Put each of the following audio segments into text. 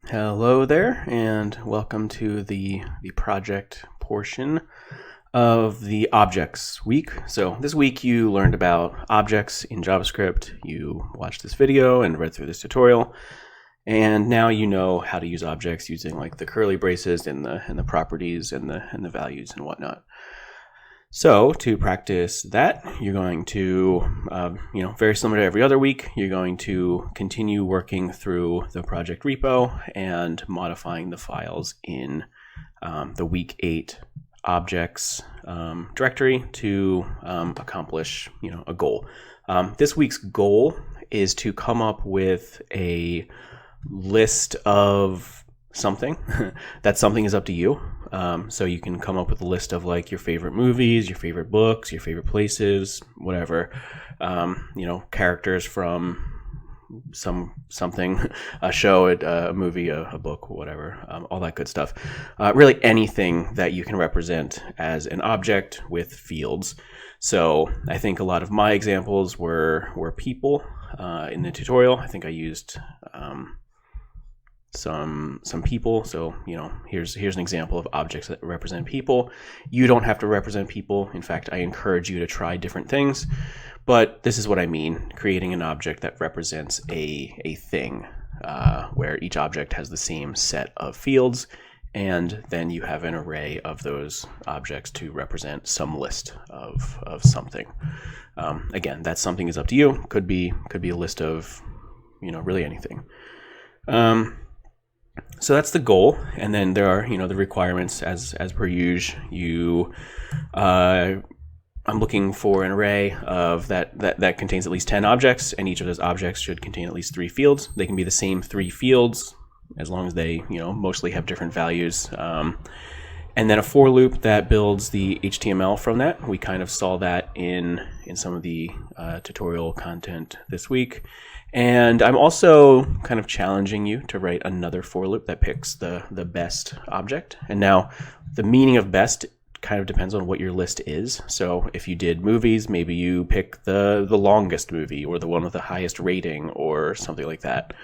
Hello there, and welcome to the project portion of the objects week. So this week you learned about objects in JavaScript. You watched this video and read through this tutorial, and now you know how to use objects using like the curly braces and the properties and the values and whatnot. So to practice that, you're going to, very similar to every other week, you're going to continue working through the project repo and modifying the files in the week 8 objects directory to accomplish, a goal. This week's goal is to come up with a list of something. That something is up to you. So you can come up with a list of like your favorite movies, your favorite books, your favorite places, whatever. Characters from something, a show, a movie, a book, whatever, all that good stuff. Really anything that you can represent as an object with fields. So I think a lot of my examples were people in the tutorial. I think I used some people. So, here's an example of objects that represent people. You don't have to represent people. In fact, I encourage you to try different things, but this is what I mean, creating an object that represents a thing, where each object has the same set of fields, and then you have an array of those objects to represent some list of something. Again, that something is up to you. Could be a list of, really anything. So that's the goal, and then there are the requirements as per usual. I'm looking for an array of that contains at least 10 objects, and each of those objects should contain at least 3 fields. They can be the same 3 fields as long as they mostly have different values. And then a for loop that builds the HTML from that. We kind of saw that in some of the tutorial content this week. And I'm also kind of challenging you to write another for loop that picks the best object. And now the meaning of best kind of depends on what your list is. So if you did movies, maybe you pick the longest movie or the one with the highest rating or something like that.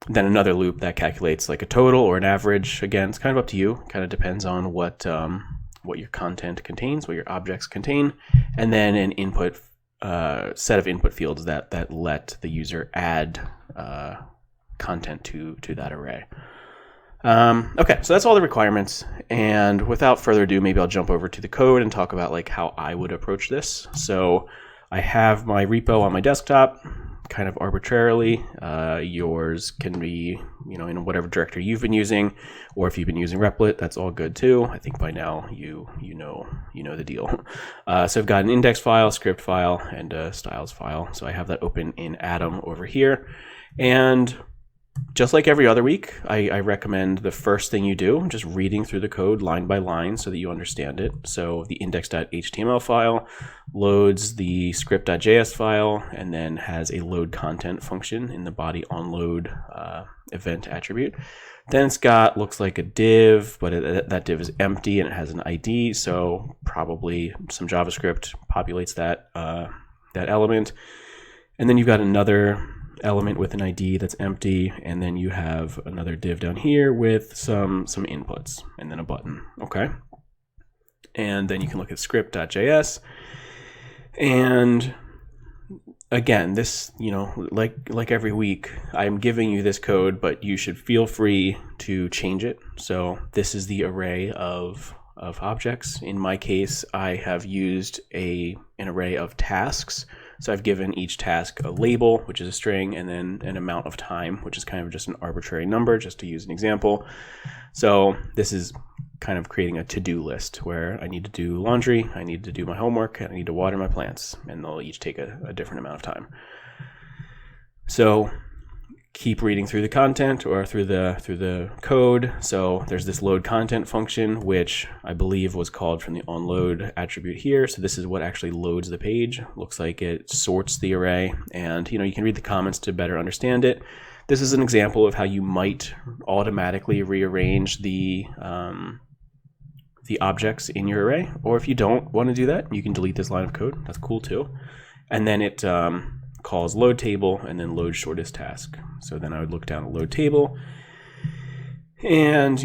Then another loop that calculates like a total or an average. Again, it's kind of up to you. Kind of depends on what your content contains, what your objects contain, and then an input set of input fields that let the user add content to that array. Okay, so that's all the requirements. And without further ado, maybe I'll jump over to the code and talk about like how I would approach this. So I have my repo on my desktop, kind of arbitrarily. Yours can be, in whatever directory you've been using, or if you've been using Replit, that's all good too. I think by now you know the deal. So I've got an index file, script file, and a styles file. So I have that open in Atom over here, and just like every other week, I recommend the first thing you do, just reading through the code line by line so that you understand it. So the index.html file loads the script.js file and then has a load content function in the body onload event attribute. Then it's got, looks like a div, but that div is empty and it has an ID, so probably some JavaScript populates that element. And then you've got another element with an ID that's empty, and then you have another div down here with some inputs and then a button. Okay, and then you can look at script.js, and again, this, like every week, I'm giving you this code, but you should feel free to change it. So this is the array of objects. In my case, I have used an array of tasks. So I've given each task a label, which is a string, and then an amount of time, which is kind of just an arbitrary number, just to use an example. So this is kind of creating a to-do list where I need to do laundry, I need to do my homework, I need to water my plants, and they'll each take a different amount of time. So keep reading through the content or through the code. So there's this load content function, which I believe was called from the onload attribute here. So this is what actually loads the page. Looks like it sorts the array, and you can read the comments to better understand it. This is an example of how you might automatically rearrange the objects in your array, or if you don't want to do that, you can delete this line of code. That's cool too. And then it calls load table and then load shortest task. So then I would look down at load table. And,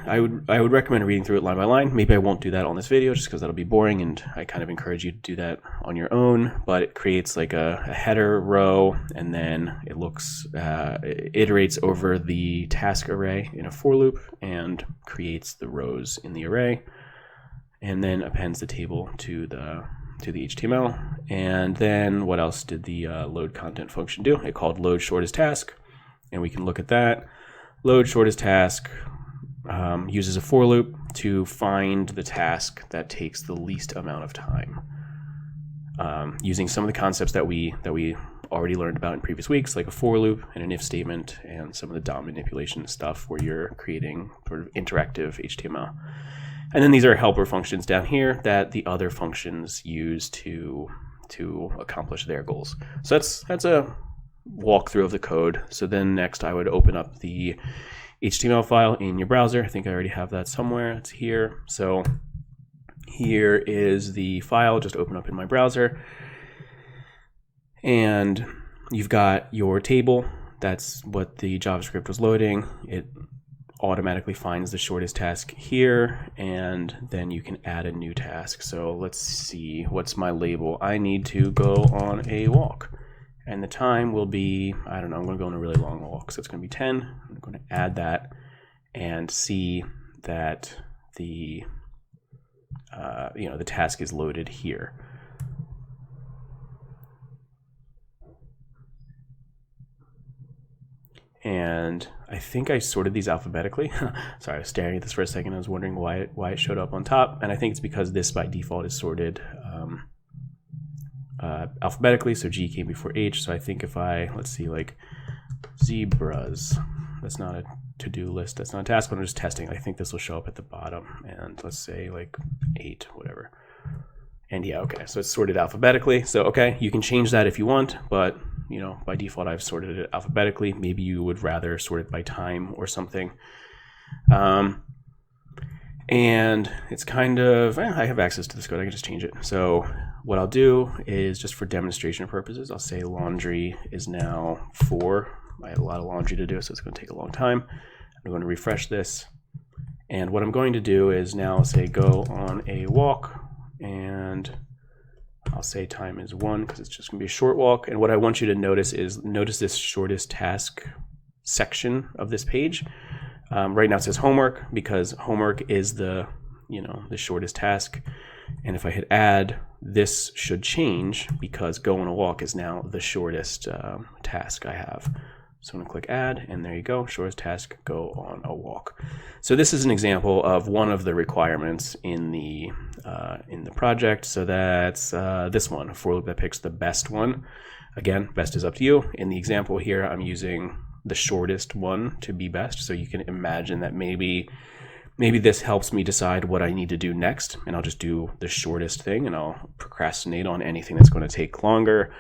I would recommend reading through it line by line. Maybe I won't do that on this video just because that'll be boring, and I kind of encourage you to do that on your own. But it creates like a header row, and then it iterates over the task array in a for loop and creates the rows in the array, and then appends the table to the HTML. And then what else did the load content function do? It called load shortest task, and we can look at that. Load shortest task uses a for loop to find the task that takes the least amount of time, using some of the concepts that we already learned about in previous weeks, like a for loop and an if statement, and some of the DOM manipulation stuff where you're creating sort of interactive HTML. And then these are helper functions down here that the other functions use to accomplish their goals. So that's a walkthrough of the code. So then next I would open up the HTML file in your browser. I think I already have that somewhere. It's here. So here is the file. Just open up in my browser. And you've got your table. That's what the JavaScript was loading. It automatically finds the shortest task here, and then you can add a new task. So let's see, what's my label? I need to go on a walk. And the time will be, I don't know, I'm going to go on a really long walk. So it's going to be 10. I'm going to add that and see that the task is loaded here. And I think I sorted these alphabetically. Sorry, I was staring at this for a second. I was wondering why it showed up on top. And I think it's because this by default is sorted alphabetically, so G came before H. So I think if let's see, like zebras, that's not a to-do list, that's not a task, but I'm just testing. I think this will show up at the bottom, and let's say like 8, whatever. And yeah, okay, so it's sorted alphabetically. So okay, you can change that if you want, but by default I've sorted it alphabetically. Maybe you would rather sort it by time or something. And it's kind of, I have access to this code, I can just change it. So what I'll do is, just for demonstration purposes, I'll say laundry is now 4. I had a lot of laundry to do, so it's going to take a long time. I'm going to refresh this. And what I'm going to do is now say go on a walk, and I'll say time is 1 because it's just going to be a short walk. And what I want you to notice is, notice this shortest task section of this page. Right now it says homework because homework is the shortest task. And if I hit add, this should change because go on a walk is now the shortest task I have. So I'm going to click add, and there you go, shortest task, go on a walk. So this is an example of one of the requirements in the project. So that's this one, a for loop that picks the best one. Again, best is up to you. In the example here, I'm using the shortest one to be best. So you can imagine that maybe this helps me decide what I need to do next, and I'll just do the shortest thing, and I'll procrastinate on anything that's going to take longer.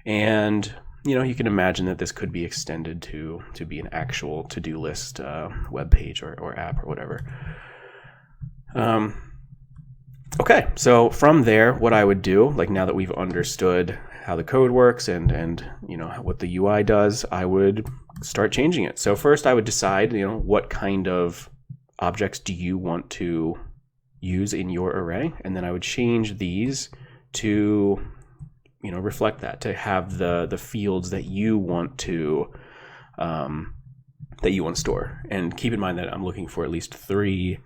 And you can imagine that this could be extended to be an actual to-do list web page or app or whatever. Okay, so from there, what I would do, like now that we've understood how the code works and what the UI does, I would start changing it. So first I would decide, what kind of objects do you want to use in your array, and then I would change these to reflect that, to have the fields that you want to store. And keep in mind that I'm looking for at least 3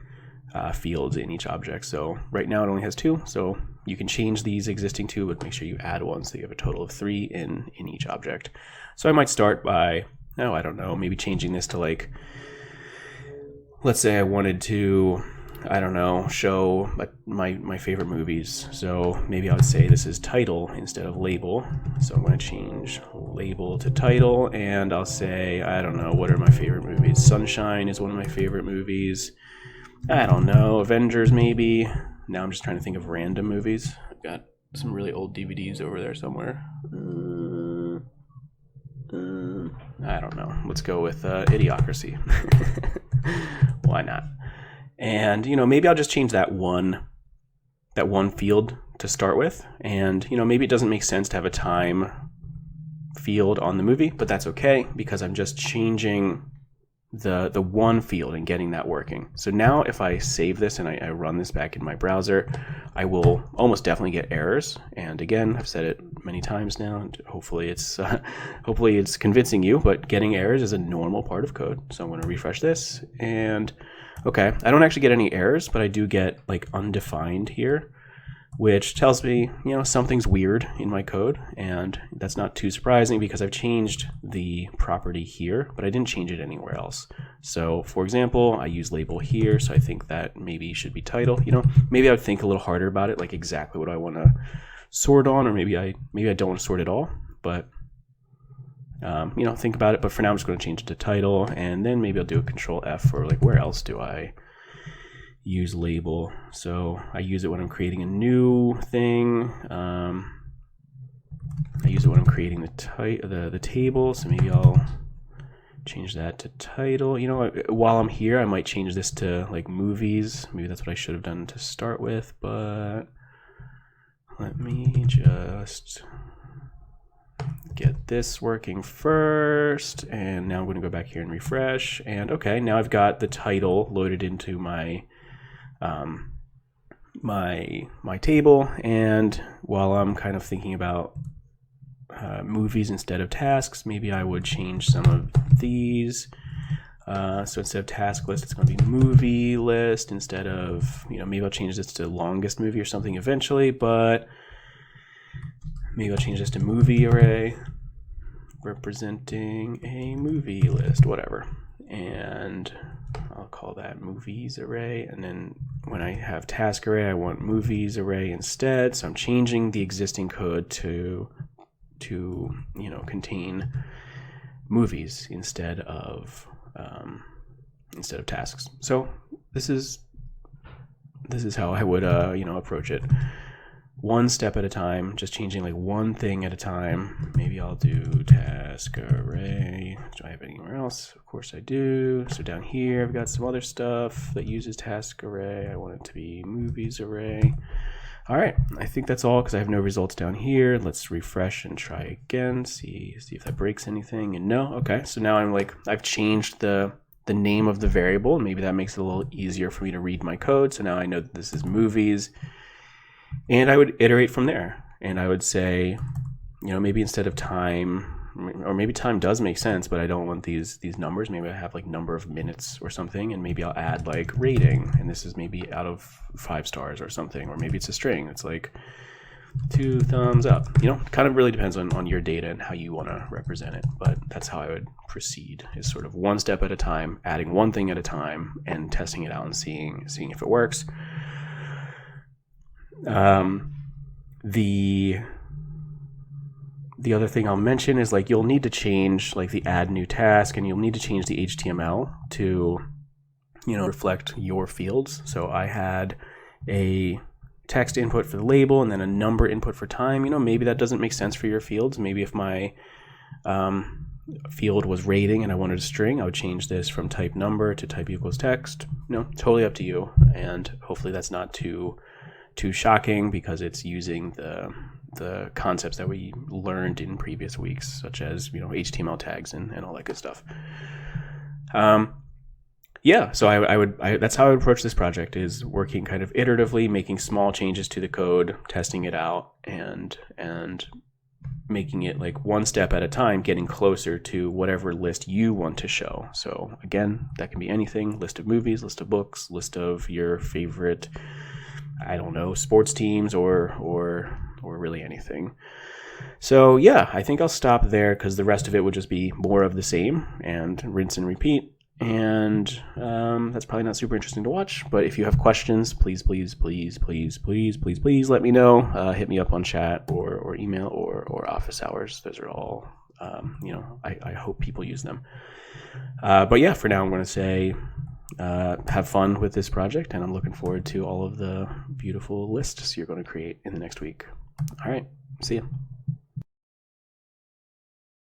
fields in each object. So right now it only has 2, so you can change these existing 2, but make sure you add 1 so you have a total of 3 in each object. So I might start by, I don't know, maybe changing this to, like, let's say I wanted to, show my favorite movies. So maybe I would say this is title instead of label. So I'm going to change label to title, and I'll say, what are my favorite movies? Sunshine is one of my favorite movies. I don't know, Avengers maybe. Now I'm just trying to think of random movies. I've got some really old DVDs over there somewhere. I don't know. Let's go with Idiocracy. Why not? And maybe I'll just change that one field to start with. And, maybe it doesn't make sense to have a time field on the movie, but that's okay because I'm just changing the one field and getting that working. So now if I save this and I run this back in my browser, I will almost definitely get errors. And again, I've said it many times now, and hopefully it's convincing you, but getting errors is a normal part of code. So I'm going to refresh this, and okay, I don't actually get any errors, but I do get like undefined here, which tells me, something's weird in my code. And that's not too surprising because I've changed the property here, but I didn't change it anywhere else. So for example, I use label here. So I think that maybe should be title, maybe I would think a little harder about it, like exactly what I want to sort on, or maybe I don't want to sort at all, but think about it. But for now, I'm just going to change it to title, and then maybe I'll do a Control F for like, where else do I use label? So I use it when I'm creating a new thing. I use it when I'm creating the table. So maybe I'll change that to title. While I'm here, I might change this to like movies. Maybe that's what I should have done to start with, but let me just get this working first. And now I'm going to go back here and refresh. And okay, now I've got the title loaded into my my table. And while I'm kind of thinking about movies instead of tasks, maybe I would change some of these. So instead of task list, it's going to be movie list instead of, maybe I'll change this to longest movie or something eventually, but maybe I'll change this to movie array representing a movie list, whatever. And I'll call that movies array. And then when I have task array, I want movies array instead. So I'm changing the existing code to contain movies instead of tasks. So this is how I would approach it. One step at a time, just changing like one thing at a time. Maybe I'll do task array. Do I have anywhere else? Of course I do. So down here, I've got some other stuff that uses task array. I want it to be movies array. All right, I think that's all because I have no results down here. Let's refresh and try again. See if that breaks anything. And no, okay. So now I've changed the name of the variable, and maybe that makes it a little easier for me to read my code. So now I know that this is movies. And I would iterate from there. And I would say, maybe instead of time, or maybe time does make sense, but I don't want these numbers. Maybe I have like number of minutes or something, and maybe I'll add like rating. And this is maybe out of 5 stars or something, or maybe it's a string. It's like 2 thumbs up. Kind of really depends on your data and how you want to represent it. But that's how I would proceed, is sort of one step at a time, adding one thing at a time and testing it out and seeing if it works. The other thing I'll mention is like you'll need to change like the add new task, and you'll need to change the HTML to reflect your fields. So I had a text input for the label and then a number input for time. Maybe that doesn't make sense for your fields. Maybe if my field was rating and I wanted a string, I would change this from type number to type equals text. Totally up to you. And hopefully that's not too shocking because it's using the concepts that we learned in previous weeks, such as HTML tags and all that good stuff. So I would that's how I would approach this project, is working kind of iteratively, making small changes to the code, testing it out, and making it like one step at a time, getting closer to whatever list you want to show. So again, that can be anything: list of movies, list of books, list of your favorite, I don't know, sports teams, or really anything. So yeah, I think I'll stop there because the rest of it would just be more of the same and rinse and repeat. And that's probably not super interesting to watch. But if you have questions, please let me know. Hit me up on chat or email or office hours. Those are all, I hope people use them. But yeah, for now, I'm going to say have fun with this project, and I'm looking forward to all of the beautiful lists you're going to create in the next week. All right, see ya.